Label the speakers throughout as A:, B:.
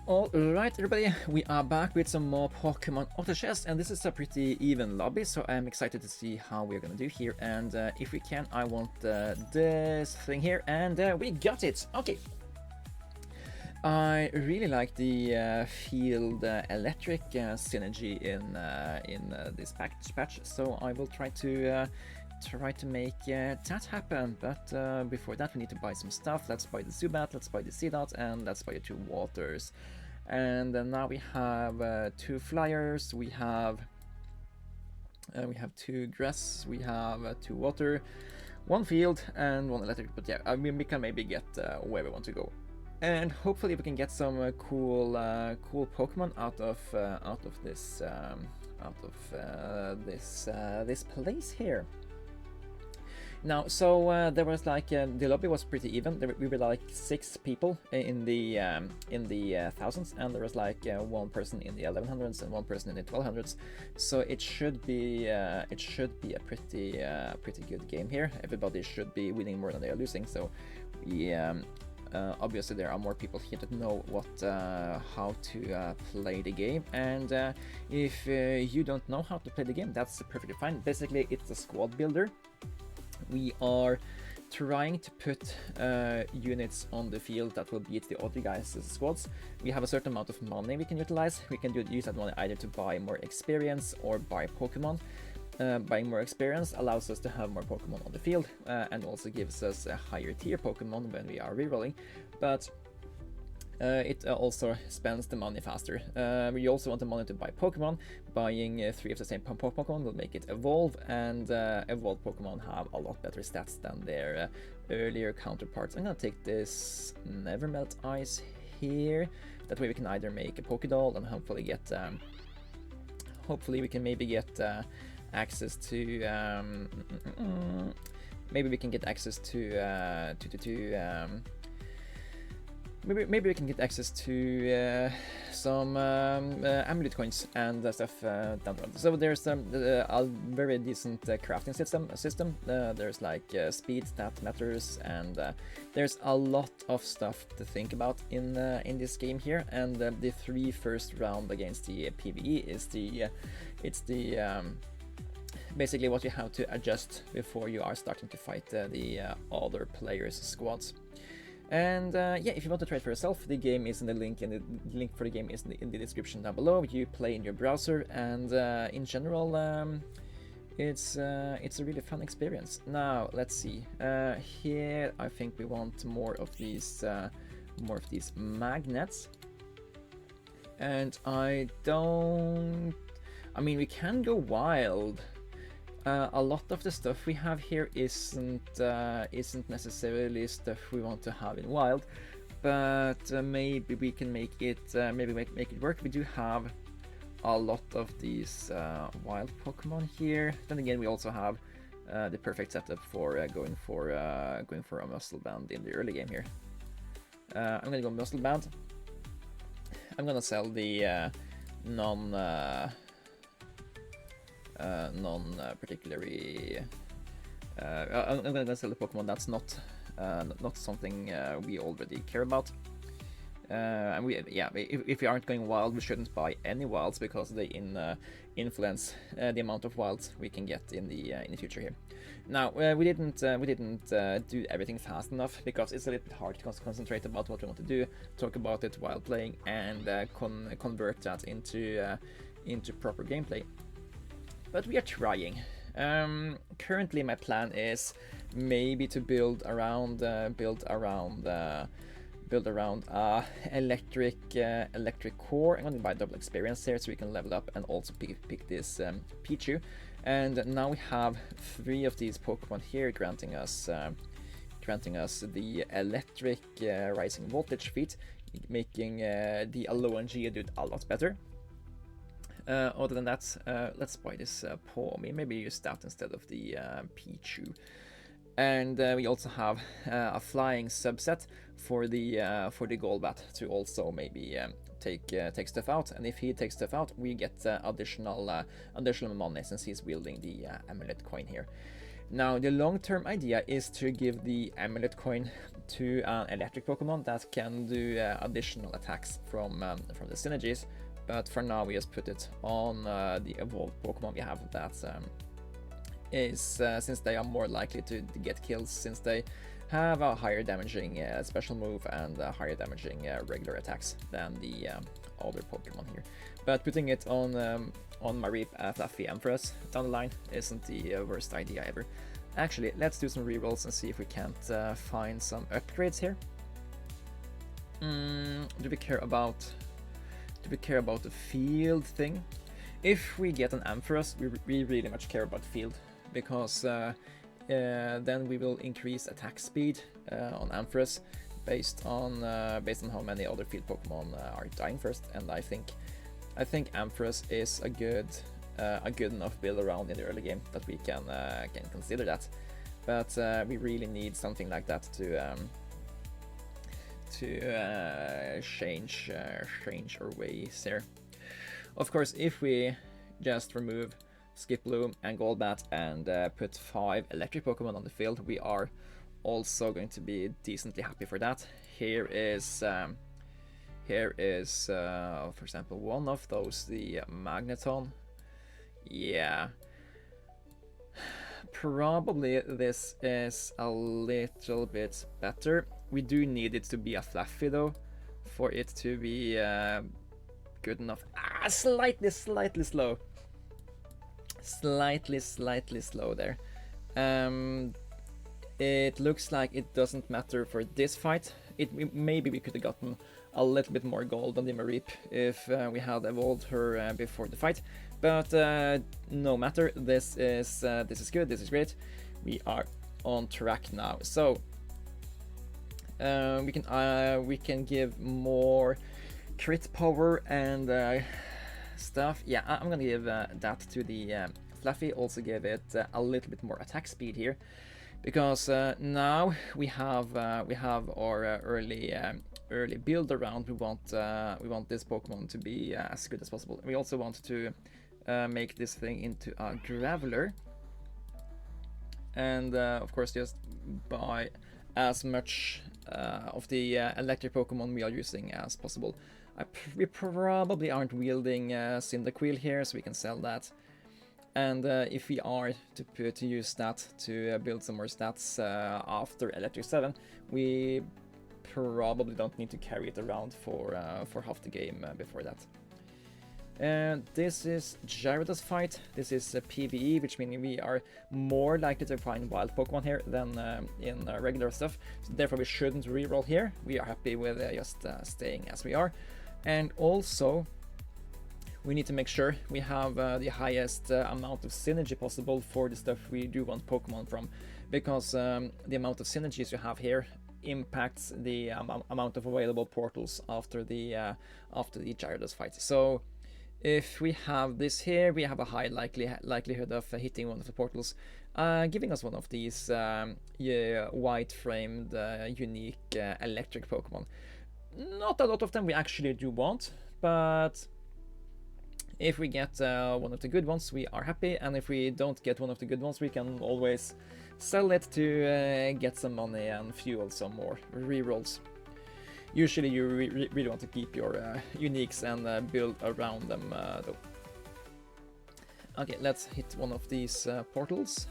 A: Alright everybody, we are back with some more Pokemon Auto Chess, and this is a pretty even lobby, so I'm excited to see how we're gonna do here, and if we can, I want this thing here, and we got it! Okay. I really like the field electric synergy in this patch, so I will try to make that happen. But before that, we need to buy some stuff. Let's buy the Zubat, let's buy the Seedot, and let's buy the 2 waters. And now we have 2 flyers. We have 2 grass. We have 2 water, 1 field, and 1 electric. But yeah, I mean, we can maybe get where we want to go. And hopefully we can get some cool Pokemon out of this place here. Now, so there was like the lobby was pretty even. We were like 6 people in the thousands, and there was like 1 person in the 1100s and 1 person in the 1200s. So it should be a pretty good game here. Everybody should be winning more than they are losing. So we. Obviously, there are more people here that know how to play the game, and if you don't know how to play the game, that's perfectly fine. Basically, it's a squad builder. We are trying to put units on the field that will beat the other guys' squads. We have a certain amount of money we can utilize. We can use that money either to buy more experience or buy Pokemon. Buying more experience allows us to have more Pokemon on the field, and also gives us a higher tier Pokemon when we are rerolling, but it also spends the money faster. We also want the money to buy Pokemon. Buying 3 of the same Pokemon will make it evolve, and evolved Pokemon have a lot better stats than their earlier counterparts. I'm gonna take this Nevermelt Ice here. That way we can either make a Pokédoll and hopefully get hopefully we can maybe get access to maybe we can get access to maybe we can get access to some amulet coins and stuff down the road. So there's a very decent crafting system. There's like speed, stat matters, and there's a lot of stuff to think about in this game here. And the 3 first round against the PvE is basically what you have to adjust before you are starting to fight the other players' squads. And yeah, if you want to try it for yourself, the game is in the link, and the link for the game is in the description down below. You play in your browser, and in general, it's a really fun experience. Now let's see. Here, I think we want more of these magnets, and I mean, we can go wild. A lot of the stuff we have here isn't necessarily stuff we want to have in wild, but maybe we can make it make it work. We do have a lot of these wild Pokemon here. Then again, we also have the perfect setup for going for a muscle band in the early game here. I'm gonna go muscle band. I'm gonna sell the non-particularly. I'm gonna sell the Pokemon that's not something we already care about. And if we aren't going wild, we shouldn't buy any wilds because they influence the amount of wilds we can get in the future here. Now we didn't do everything fast enough because it's a little bit hard to concentrate about what we want to do, talk about it while playing, and convert that into proper gameplay. But we are trying. Currently, my plan is maybe to build around electric core. I'm going to buy double experience here so we can level up and also pick this Pichu. And now we have 3 of these Pokemon here, granting us the electric rising voltage feat, making the Alolan Geodude a lot better. Other than that, let's buy this Pawmi. Maybe use that instead of the Pichu. And we also have a flying subset for the Golbat to also maybe take stuff out. And if he takes stuff out, we get additional money since he's wielding the amulet coin here. Now, the long-term idea is to give the amulet coin to an electric Pokemon that can do additional attacks from the synergies. But for now, we just put it on the evolved Pokemon we have. That is since they are more likely to get kills, since they have a higher damaging special move and higher damaging regular attacks than the other Pokemon here. But putting it on my Fluffy Ampharos down the line isn't the worst idea ever. Actually, let's do some rerolls and see if we can't find some upgrades here. Do we care about the field thing? If we get an Ampharos, we really much care about field, because then we will increase attack speed on Ampharos based on how many other field Pokemon are dying first. And I think Ampharos is a good enough build around in the early game that we can consider that. But we really need something like that to change our ways here. Of course, if we just remove Skiploom and Golbat and put 5 electric Pokemon on the field, we are also going to be decently happy for that. Here is for example one of those, the Magneton. Yeah, probably this is a little bit better. We do need it to be a Fluffy though, for it to be good enough. Slightly slow. Slightly slow there. It looks like it doesn't matter for this fight. Maybe we could have gotten a little bit more gold on the Mareep if we had evolved her before the fight, but no matter. This is good. This is great. We are on track now. So we can give more crit power and stuff. Yeah, I'm gonna give that to the Fluffy. Also give it a little bit more attack speed here, because now we have our early build around. We want this Pokemon to be as good as possible. We also want to make this thing into a Graveler, and of course just buy as much of the electric Pokemon we are using as possible. We probably aren't wielding Cyndaquil here, so we can sell that. And if we are to use that to build some more stats after Electric 7, we probably don't need to carry it around for half the game before that. This is Gyarados fight. This is a PvE, which means we are more likely to find wild Pokemon here than in regular stuff. So therefore we shouldn't reroll here. We are happy with just staying as we are. And also, we need to make sure we have the highest amount of synergy possible for the stuff we do want Pokemon from, because the amount of synergies you have here impacts the amount of available portals after the Gyarados fight. So if we have this here, we have a high likelihood of hitting one of the portals, giving us one of these white-framed unique electric Pokemon. Not a lot of them we actually do want, but if we get one of the good ones, we are happy, and if we don't get one of the good ones, we can always sell it to get some money and fuel some more rerolls. Usually you really want to keep your uniques and build around them though. Okay, let's hit one of these portals.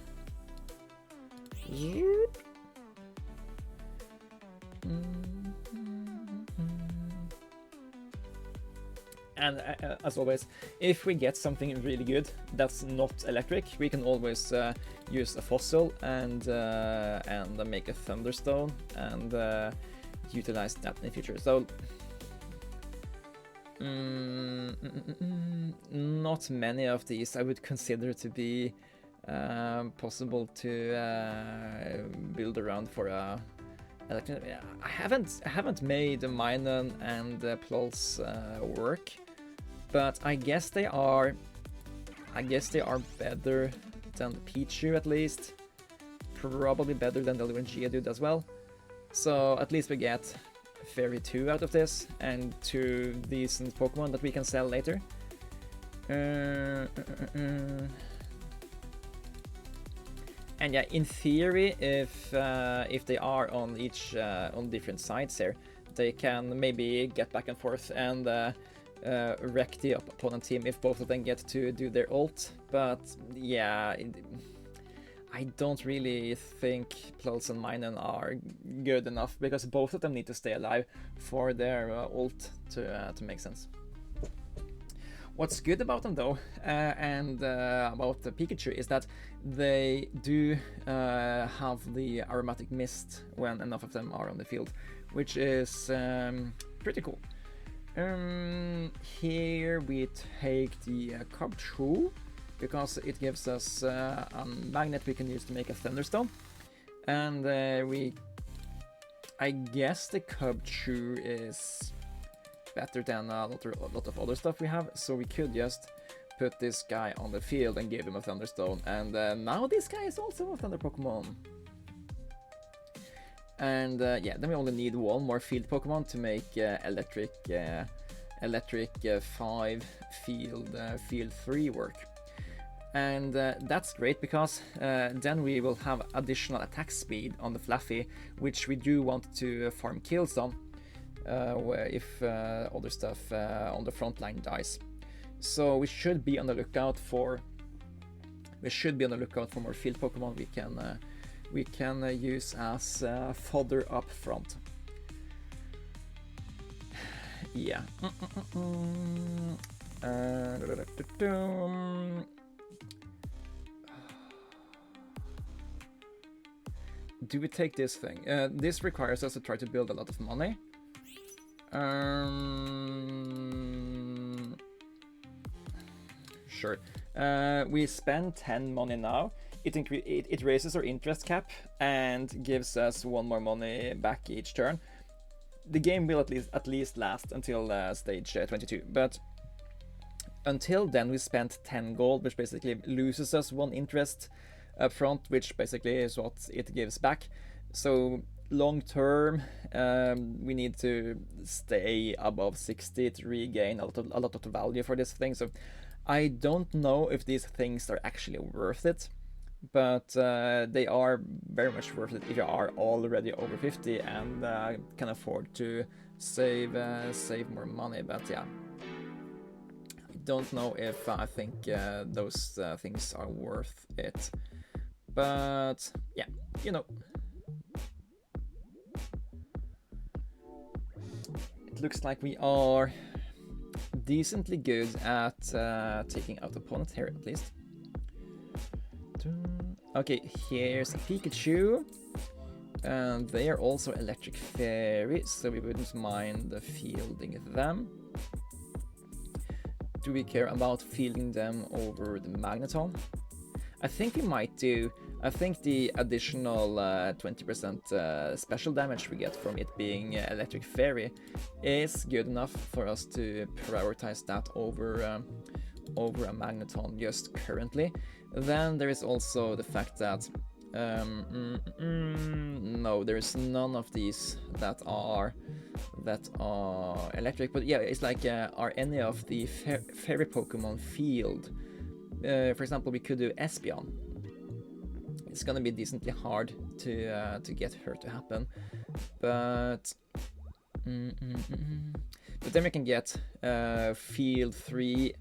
A: And as always, if we get something really good that's not electric, we can always use a fossil and make a thunderstone and utilize that in the future. So not many of these I would consider to be possible to build around for a electric. I haven't made Minun and Plols work. But I guess they are better than Pichu at least. Probably better than the Geodude as well. So at least we get Fairy 2 out of this, and 2 decent Pokemon that we can sell later. And yeah, in theory, if they are on each on different sides here, they can maybe get back and forth and wreck the opponent team if both of them get to do their ult. But yeah, I don't really think Pulse and Minen are good enough, because both of them need to stay alive for their ult to make sense. What's good about them though, and about the Pikachu, is that they do have the aromatic mist when enough of them are on the field, which is pretty cool. Here we take the Cubchoo, because it gives us a magnet we can use to make a Thunderstone, and I guess the Cubchoo is better than a lot of other stuff we have, so we could just put this guy on the field and give him a Thunderstone, and now this guy is also a Thunder Pokemon. And yeah, then we only need one more field Pokemon to make Electric 5 Field 3 work. And that's great, because then we will have additional attack speed on the Fluffy, which we do want to farm kills on if other stuff on the front line dies. So we should be on the lookout for more field Pokemon we can use as fodder up front. Yeah. Do we take this thing? This requires us to try to build a lot of money. Sure. We spend 10 money now. It raises our interest cap and gives us 1 more money back each turn. The game will at least last until stage 22, but until then we spent 10 gold, which basically loses us 1 interest up front, which basically is what it gives back. So long term, we need to stay above 60 to regain a lot of value for this thing. So I don't know if these things are actually worth it, but they are very much worth it if you are already over 50 and can afford to save more money. But yeah, I don't know if I think those things are worth it. But yeah, you know. It looks like we are decently good at taking out opponents here, at least. Okay, here's a Pikachu. And they are also Electric Fairy, so we wouldn't mind fielding them. Do we care about fielding them over the Magneton? I think we might do. I think the additional 20% special damage we get from it being Electric Fairy is good enough for us to prioritize that over a Magneton just currently. Then there is also the fact that no, there's none of these that are electric. But yeah, it's like are any of the fairy Pokemon field? For example, we could do Espeon. It's gonna be decently hard to get her to happen, but then we can get Field 3,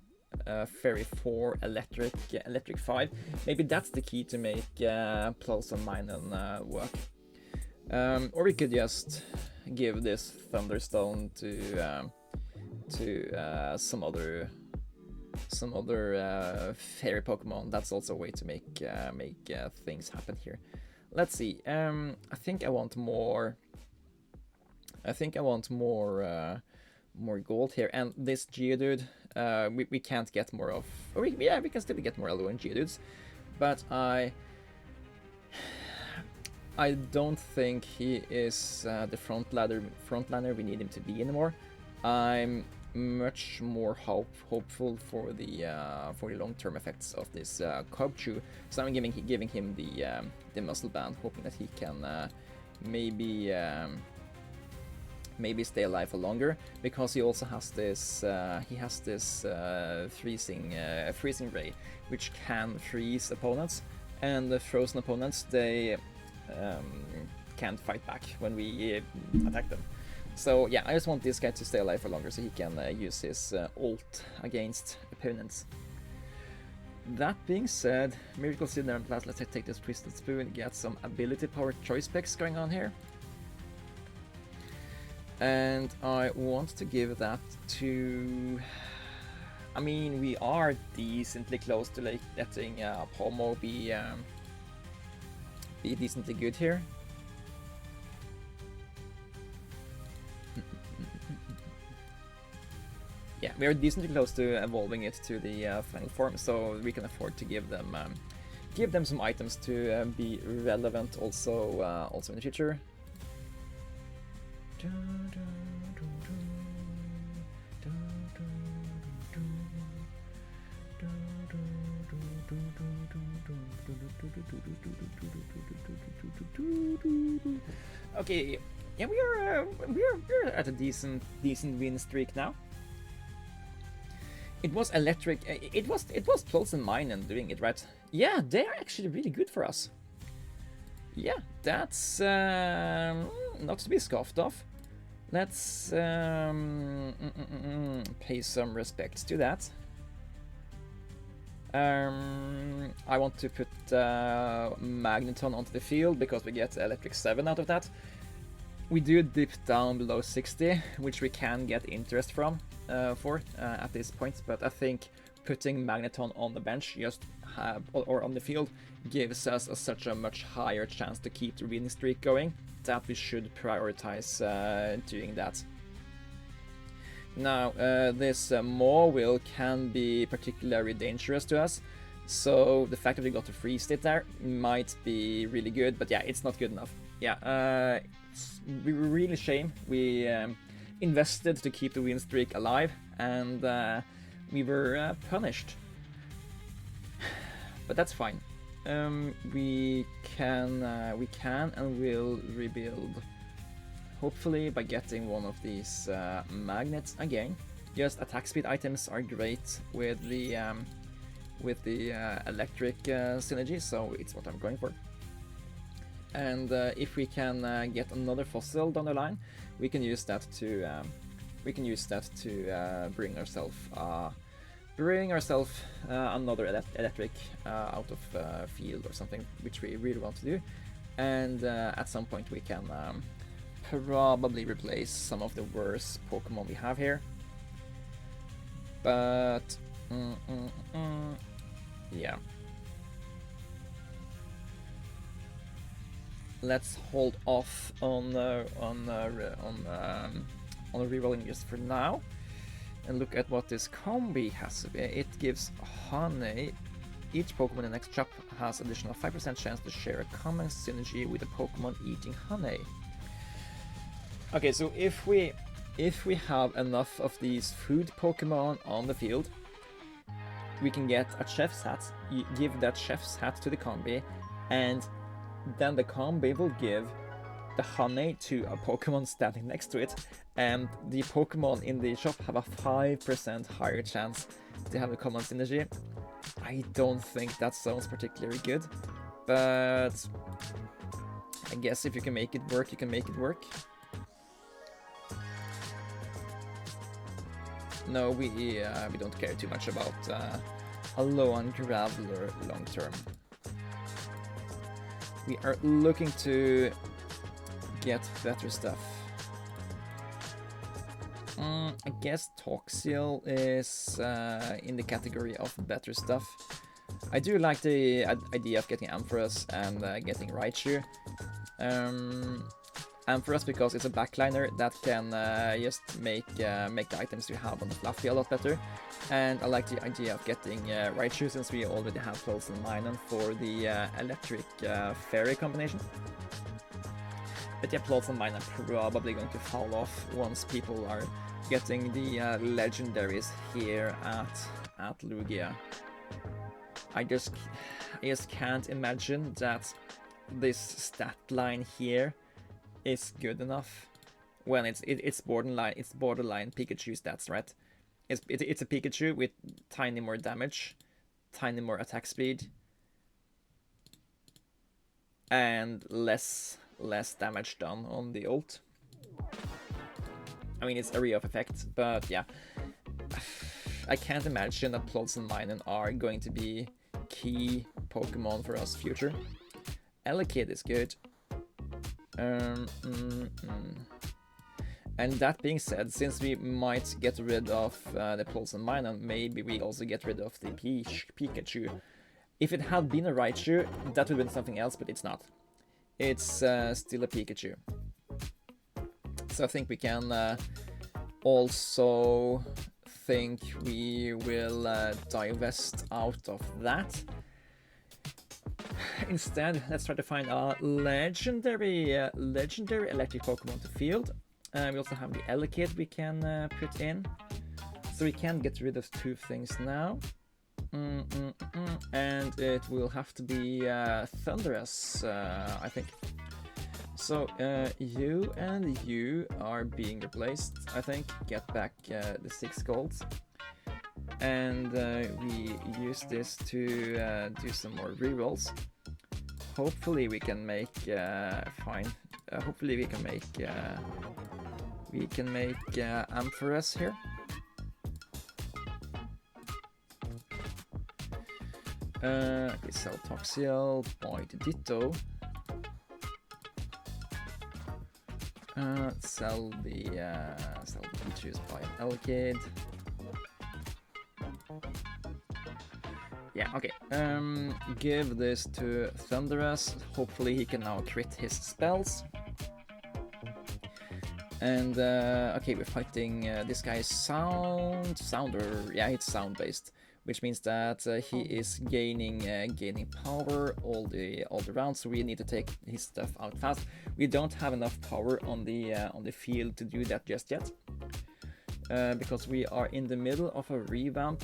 A: Fairy 4, Electric 5. Maybe that's the key to make Pulse and Minen work. Or we could just give this Thunderstone to some other fairy Pokemon. That's also a way to make things happen here. Let's see. I think I want more. More gold here, and this Geodude we can't get more of. Or we can still get more Alolan Geodudes, but I don't think he is the frontliner we need him to be anymore. I'm much more hopeful for the long-term effects of this Cubchoo. So I'm giving him the muscle band, hoping that he can maybe stay alive for longer, because he also has this freezing ray, which can freeze opponents, and the frozen opponents, they can't fight back when we attack them. So yeah, I just want this guy to stay alive for longer so he can use his ult against opponents. That being said, Miracle Seed and Blast, let's take this Twisted Spoon, get some ability power choice specs going on here. And I want to give that to... I mean, we are decently close to like letting Pomo be decently good here. Yeah, we are decently close to evolving it to the final form, so we can afford to give them some items to be relevant also in the future. Okay, yeah, we're at a decent win streak now. It was electric. It was Pulse and Mine and doing it right. Yeah, they are actually really good for us. Yeah, that's not to be scoffed off. Let's pay some respect to that. I want to put Magneton onto the field because we get Electric 7 out of that. We do dip down below 60, which we can get interest from at this point, but I think putting Magneton on the bench or on the field gives us such a much higher chance to keep the winning streak going that we should prioritize doing that. Now, this Maw can be particularly dangerous to us, so the fact that we got to freeze it there might be really good, but yeah, it's not good enough. Yeah, we were really shame. We invested to keep the win streak alive, and we were punished. But that's fine. We can and will rebuild. Hopefully by getting one of these magnets again. Just attack speed items are great with the electric synergy, so it's what I'm going for. And if we can get another fossil down the line, we can use that to bring ourselves another electric out of field or something, which we really want to do. And at some point we can probably replace some of the worst Pokemon we have here. But yeah. Let's hold off on rerolling just for now, and look at what this combi has. It gives honey. Each Pokemon in the next chop has additional 5% chance to share a common synergy with a Pokemon eating honey. Okay, so if we have enough of these food Pokemon on the field, we can get a chef's hat. You give that chef's hat to the combi, and then the combi will give the honey to a Pokemon standing next to it, and the Pokemon in the shop have a 5% higher chance to have a common synergy. I don't think that sounds particularly good, but I guess if you can make it work, you can make it work. No, we don't care too much about a Alolan Graveler long term. We are looking to get better stuff. I guess Toxel is in the category of better stuff. I do like the idea of getting Ampharos and getting Raichu. Ampharos because it's a backliner that can just make the items you have on the Fluffy a lot better. And I like the idea of getting Raichu since we already have Pulse and Minun for the electric fairy combination. But yeah, Pulse and Minun are probably going to fall off once people are getting the legendaries here at Lugia. I just can't imagine that this stat line here is good enough when it's borderline Pikachu stats, right? It's a Pikachu with tiny more damage, tiny more attack speed, and less damage done on the ult. I mean, it's area of effect, but yeah. I can't imagine that Plods and Minun are going to be key Pokemon for us future. Elekid is good. And that being said, since we might get rid of the Plods and Minun, maybe we also get rid of the Pikachu. If it had been a Raichu, that would have been something else, but it's not. It's still a Pikachu. So I think we can also think we will divest out of that. Instead, let's try to find a legendary electric Pokemon to field. We also have the Elekid we can put in. So we can get rid of 2 things now. And it will have to be Thunderous, I think. So you and you are being replaced, I think. Get back the 6 golds. And we use this to do some more rerolls. Hopefully we can make hopefully we can make Ampharos here. We sell Toxiel, buy the Ditto. Sell the Raichus, buy an Elekid. Yeah, okay. Give this to Thunderous. Hopefully he can now crit his spells. And okay, we're fighting this guy Sounder. Yeah, it's sound based, which means that he is gaining power all the rounds. So we need to take his stuff out fast. We don't have enough power on the field to do that just yet, because we are in the middle of a revamp.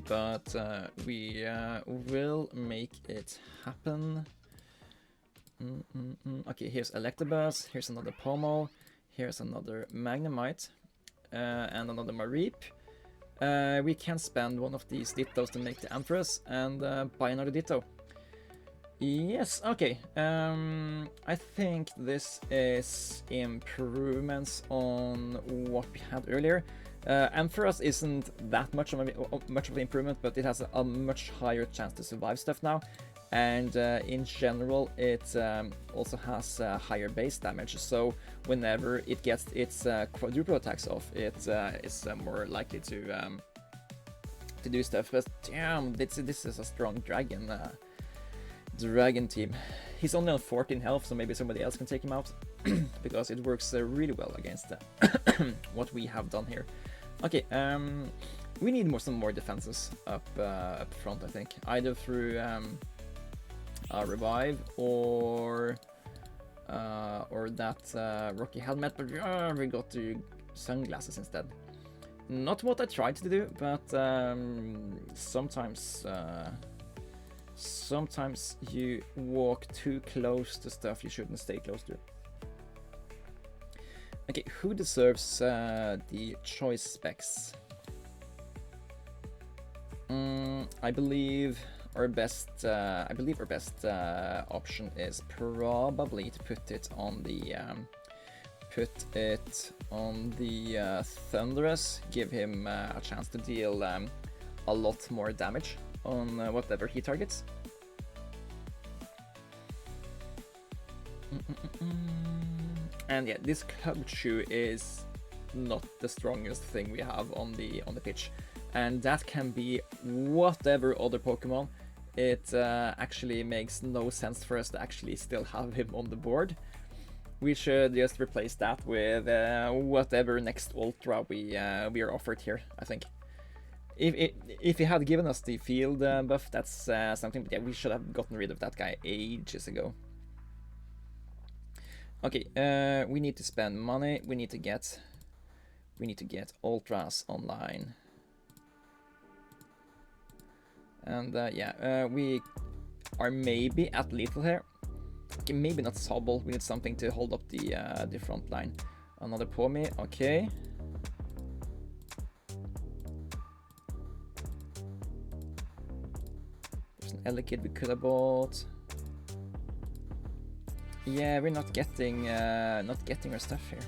A: But we will make it happen. Okay, here's Electabuzz, here's another Pommel, here's another Magnemite, and another Mareep. We can spend one of these Dittos to make the Ampharos and buy another Ditto. Yes, okay. I think this is improvements on what we had earlier. Ampharos isn't that much of an improvement, but it has a much higher chance to survive stuff now. And in general, it also has higher base damage. So whenever it gets its quadruple attacks off, it is more likely to do stuff. But damn, this is a strong dragon team. He's only on 14 health, so maybe somebody else can take him out, because it works really well against what we have done here. Okay, we need some more defenses up front, I think, either through a revive or that rocky helmet, but we got the sunglasses instead. Not what I tried to do, but sometimes you walk too close to stuff you shouldn't stay close to. Okay, who deserves the choice specs? I believe our best option is probably to put it on the Thunderous. Give him a chance to deal a lot more damage on whatever he targets. And yeah, this Clubchew is not the strongest thing we have on the pitch, and that can be whatever other Pokemon. It actually makes no sense for us to actually still have him on the board. We should just replace that with whatever next Ultra we are offered here, I think. If he had given us the field buff, that's something, but yeah, we should have gotten rid of that guy ages ago. Okay, we need to spend money. We need to get Ultras online. And yeah, we are maybe at lethal here. Okay, maybe not Sobble. We need something to hold up the front line. Another Pawmi, okay. There's an Elekid we could have bought. Yeah, we're not getting our stuff here.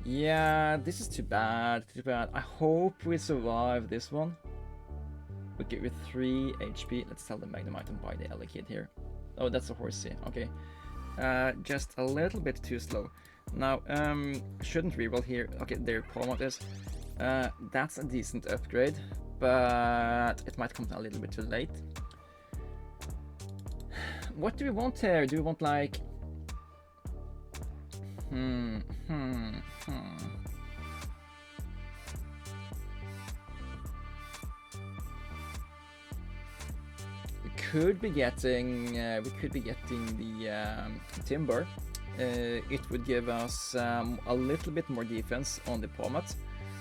A: Yeah, this is too bad. Too bad. I hope we survive this one. We get with 3 HP. Let's sell the Magnum item by the Elekid here. Oh, that's a horsey. Okay. Just a little bit too slow. Now, shouldn't reroll here. Okay, there Palmot is. That's a decent upgrade, but it might come a little bit too late. What do we want here? Do we want like... We could be getting the timber. It would give us a little bit more defense on the Palmot,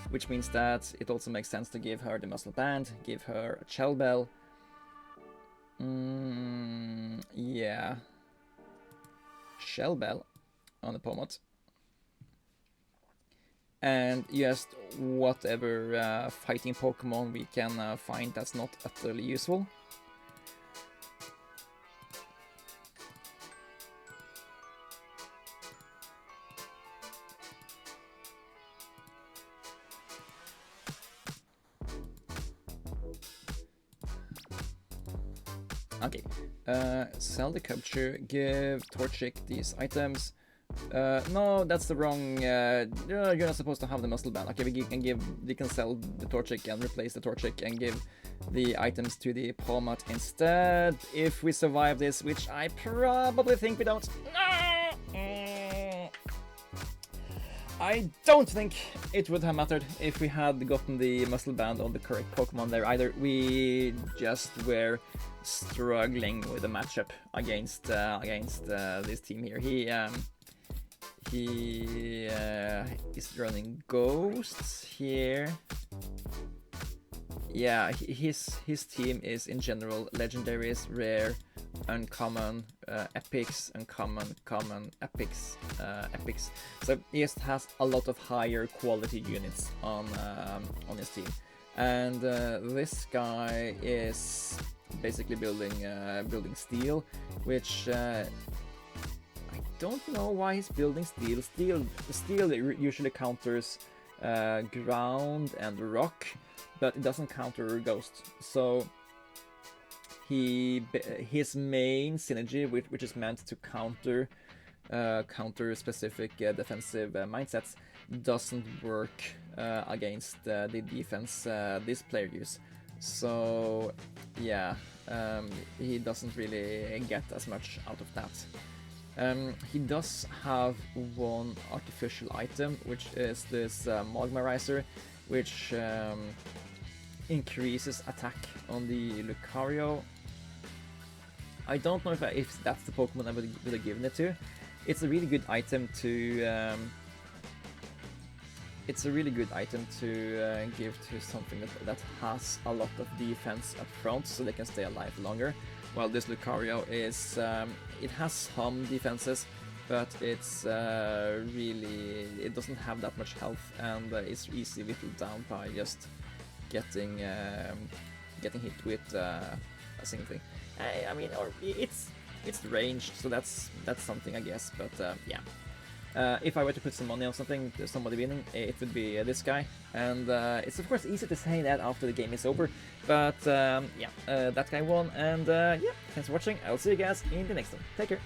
A: which means that it also makes sense to give her the muscle band, give her a shell bell. Yeah, shell bell on the Palmot. And just whatever fighting Pokemon we can find that's not utterly useful. Okay, sell the capture, give Torchic these items. No, that's the wrong. You're not supposed to have the muscle band. Okay, we can sell the Torchic and replace the Torchic and give the items to the Palmot instead. If we survive this, which I probably think we don't. I don't think it would have mattered if we had gotten the muscle band on the correct Pokemon there either. We just were struggling with the matchup against this team here. He is running ghosts here. Yeah, his team is in general legendaries, rare, uncommon, epics, uncommon, common, epics. So he just has a lot of higher quality units on his team, and this guy is basically building steel, which I don't know why he's building steel. Steel usually counters ground and rock, but it doesn't counter ghost. So his main synergy, which is meant to counter specific defensive mindsets, doesn't work against the defense this player uses. So yeah, he doesn't really get as much out of that. He does have one artificial item, which is this Magmarizer, which increases attack on the Lucario. I don't know if that's the Pokemon I would have given it to. It's a really good item to give to something that has a lot of defense up front, so they can stay alive longer. While this Lucario is, it has some defenses, but it's it doesn't have that much health, and it's easily whittled down by just getting hit with a single thing. I mean, or it's ranged, so that's something, I guess. But yeah. If I were to put some money on somebody winning, it would be this guy. And it's of course easy to say that after the game is over, but yeah, that guy won. And yeah, thanks for watching. I'll see you guys in the next one. Take care.